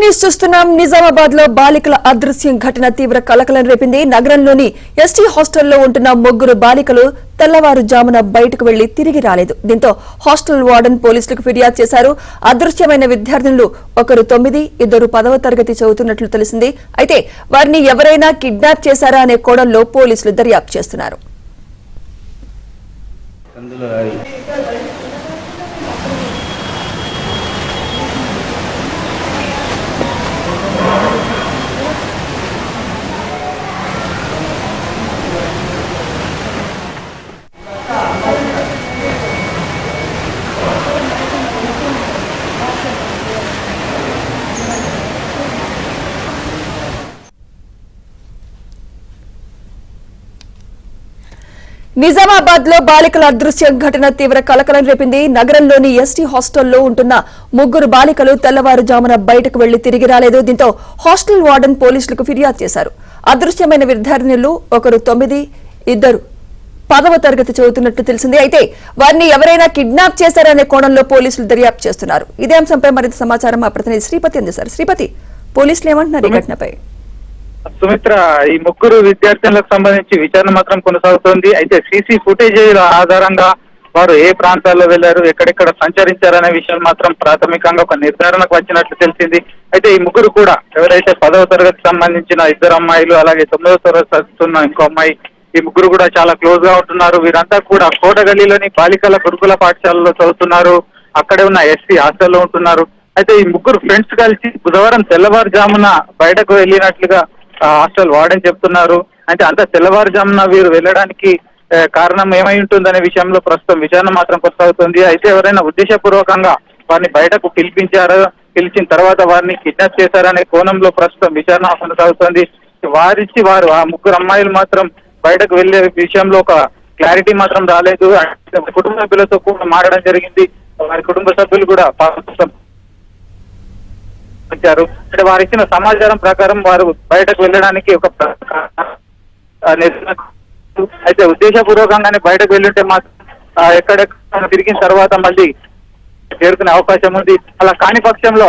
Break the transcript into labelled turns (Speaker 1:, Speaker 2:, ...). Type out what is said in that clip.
Speaker 1: News చూస్తున్నాం. నిజామాబాద్ లో బాలికల అదృశ్యం ఘటన తీవ్ర కలకలం రేపింది. నగరంలోని ఎస్టీ హాస్టల్లో ఉంటున్న ముగ్గురు బాలికలు తెల్లవారుజామున బయటకు వెళ్లి తిరిగి రాలేదు. దీంతో హాస్టల్ వార్డెన్ పోలీసులకు ఫిర్యాదు చేశారు. అదృశ్యమైన విద్యార్థినులు ఒకరు 9, ఇద్దరు 10వ తరగతి చదువుతున్నట్లు తెలిసింది. అయితే వారిని ఎవరైనా కిడ్నాప్ చేశారా అనే కోణంలో పోలీసులు దర్యాప్తు చేస్తున్నారు. నిజామాబాద్ లో బాలికల అదృశ్య ఘటన తీవ్ర కలకలం రేపింది. నగరంలోని ఎస్టీ హాస్టల్లో ఉంటున్న ముగ్గురు బాలికలు తెల్లవారుజామున బయటకు వెళ్లి తిరిగి రాలేదు. దీంతో హాస్టల్ వార్డెన్ పోలీసులకు ఫిర్యాదు చేశారు. అదృశ్యమైన విద్యార్థినులు ఒకరు 9, ఇద్దరు 10వ తరగతి చదువుతున్నట్టు తెలిసింది. అయితే వారిని ఎవరైనా కిడ్నాప్ చేశారనే కోణంలో పోలీసులు దర్యాప్తు చేస్తున్నారు. ఇదే అంశంపై మరింత సమాచారం మా ప్రతినిధి శ్రీపతి అందిస్తారు. శ్రీపతి, పోలీసులు ఏమంటున్నారు ఈ ఘటనపై?
Speaker 2: సుమిత్ర, ఈ ముగ్గురు విద్యార్థులకు సంబంధించి విచారణ మాత్రం కొనసాగుతోంది. అయితే సీసీ ఫుటేజ్ ఆధారంగా వారు ఏ ప్రాంతాల్లో వెళ్లారు, ఎక్కడెక్కడ సంచరించారనే విషయం మాత్రం ప్రాథమికంగా ఒక నిర్ధారణకు వచ్చినట్లు తెలిసింది. అయితే ఈ ముగ్గురు కూడా ఎవరైతే 10వ తరగతి సంబంధించిన ఇద్దరు అమ్మాయిలు, అలాగే 9వ తరగతి చదువుతున్న ఇంకో అమ్మాయి, ఈ ముగ్గురు కూడా చాలా క్లోజ్ గా ఉంటున్నారు. వీరంతా కూడా కోటగల్లీలోని బాలికల గురుకుల పాఠశాలలో చదువుతున్నారు. అక్కడే ఉన్న ఎస్సీ హాస్టల్లో ఉంటున్నారు. అయితే ఈ ముగ్గురు ఫ్రెండ్స్ కలిసి బుధవారం తెల్లవారుజామున బయటకు వెళ్ళినట్లుగా హాస్టల్ వార్డెన్ చెప్తున్నారు. అంటే అంత తెల్లవారుజామున వీరు వెళ్ళడానికి కారణం ఏమై ఉంటుందనే విషయంలో ప్రస్తుతం విచారణ మాత్రం కొనసాగుతుంది. అయితే ఎవరైనా ఉద్దేశపూర్వకంగా వారిని బయటకు పిలిచిన తర్వాత వారిని కిడ్నాప్ చేశారనే కోణంలో ప్రస్తుతం విచారణ కొనసాగుతుంది. వారు ఆ ముగ్గురు అమ్మాయిలు మాత్రం బయటకు వెళ్లే విషయంలో ఒక క్లారిటీ మాత్రం రాలేదు. కుటుంబ సభ్యులతో కూడా మాట్లాడడం జరిగింది. వారి కుటుంబ సభ్యులు కూడా వచ్చారు. అంటే వారు ఇచ్చిన సమాచారం ప్రకారం వారు బయటకు వెళ్ళడానికి ఒక అయితే ఉద్దేశపూర్వకంగానే బయటకు వెళ్ళుంటే మాత్రం ఎక్కడెక్కడ తిరిగిన తర్వాత మళ్ళీ చేరుకునే అవకాశం ఉంది. అలా కాని పక్షంలో